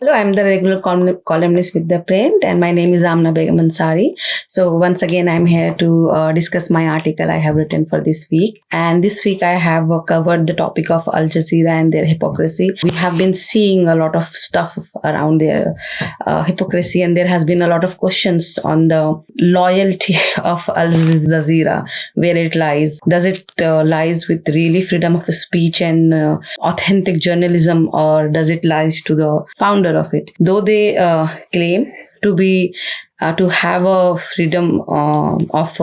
Hello, I'm the regular columnist with ThePrint, and my name is Amana Begam Ansari. So once again, I'm here to discuss my article I have written for this week. And this week, I have covered the topic of Al Jazeera and their hypocrisy. We have been seeing a lot of stuff around their hypocrisy, and there has been a lot of questions on the loyalty of Al Jazeera, where it lies. Does it lies with really freedom of speech and authentic journalism, or does it lies to the founder of it? Though they claim to be to have a freedom of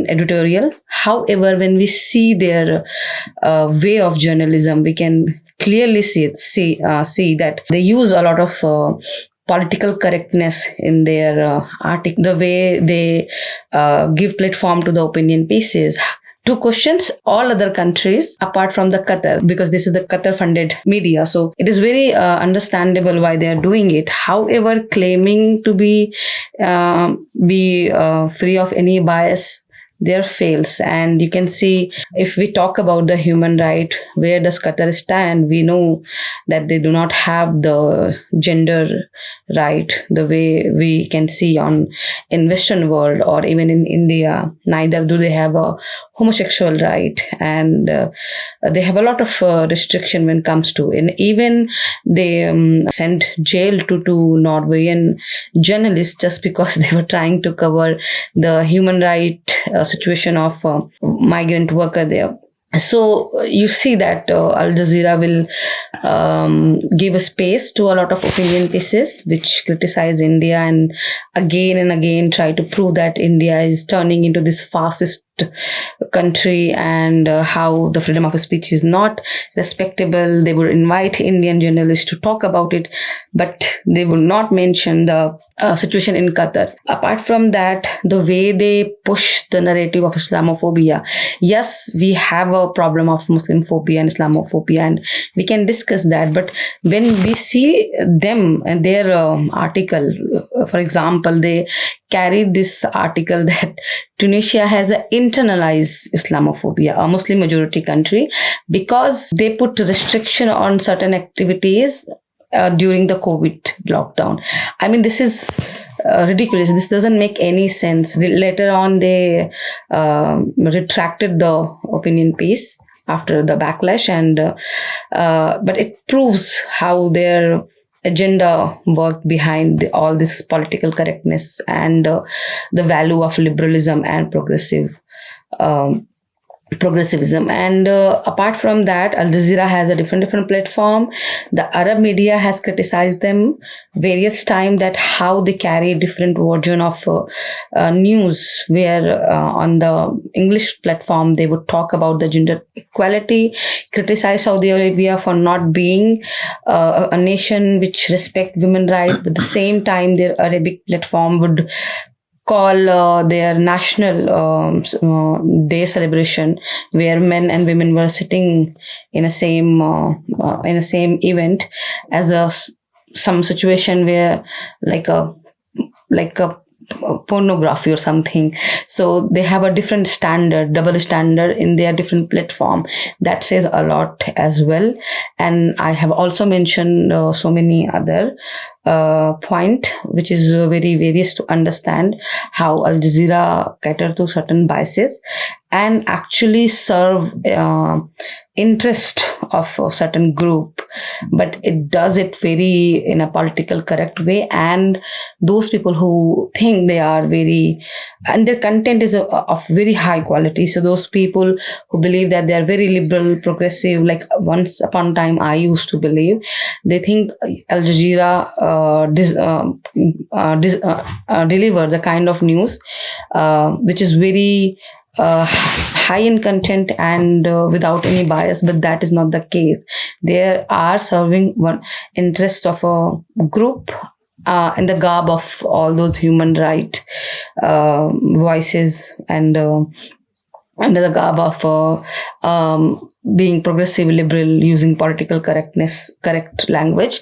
editorial, however, when we see their way of journalism, we can clearly see that they use a lot of political correctness in their article, the way they give platform to the opinion pieces, to questions all other countries apart from the Qatar, because this is the Qatar funded media. So it is very understandable why they are doing it. However, claiming to be free of any bias there fails. And you can see, if we talk about the human right, where does Qatar stand? We know that they do not have the gender right the way we can see in Western world or even in India. Neither do they have a homosexual right, and they have a lot of restriction when it comes to, and even they sent jail to two Norwegian journalists just because they were trying to cover the human right situation of migrant worker there. So you see that Al Jazeera will give a space to a lot of opinion pieces which criticize India, and again try to prove that India is turning into this fascist country, and how the freedom of speech is not respectable. They would invite Indian journalists to talk about it, but they would not mention the situation in Qatar. Apart from that, the way they push the narrative of Islamophobia. Yes, we have a problem of Muslim phobia and Islamophobia, and we can discuss that. But when we see them and their article, for example, they carried this article that Tunisia has an internalized Islamophobia, a Muslim majority country, because they put restriction on certain activities during the COVID lockdown. I mean, this is ridiculous. This doesn't make any sense. Later on, they retracted the opinion piece after the backlash, and but it proves how their agenda worked behind all this political correctness and the value of liberalism and progressivism. And apart from that, Al Jazeera has a different platform. The Arab media has criticized them various times, that how they carry different version of news, where on the English platform they would talk about the gender equality, criticize Saudi Arabia for not being a nation which respect women rights, but at the same time their Arabic platform would call their national day celebration, where men and women were sitting in a same event, as some situation where like a pornography or something. So they have a different standard, double standard in their different platform. That says a lot as well. And I have also mentioned so many other point, which is very various to understand how Al Jazeera cater to certain biases and actually serve interest of a certain group, but it does it very in a political correct way. And those people who think they are very, and their content is of very high quality, so those people who believe that they are very liberal, progressive, like once upon a time I used to believe, they think Al Jazeera deliver the kind of news which is very high in content and without any bias, but that is not the case. They are serving one interest of a group in the garb of all those human right voices, and under the garb of being progressive, liberal, using political correctness, correct language.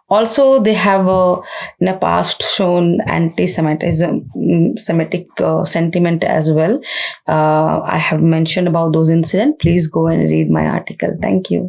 Also, they have in the past shown anti-Semitism, Semitic sentiment as well. I have mentioned about those incidents. Please go and read my article. Thank you.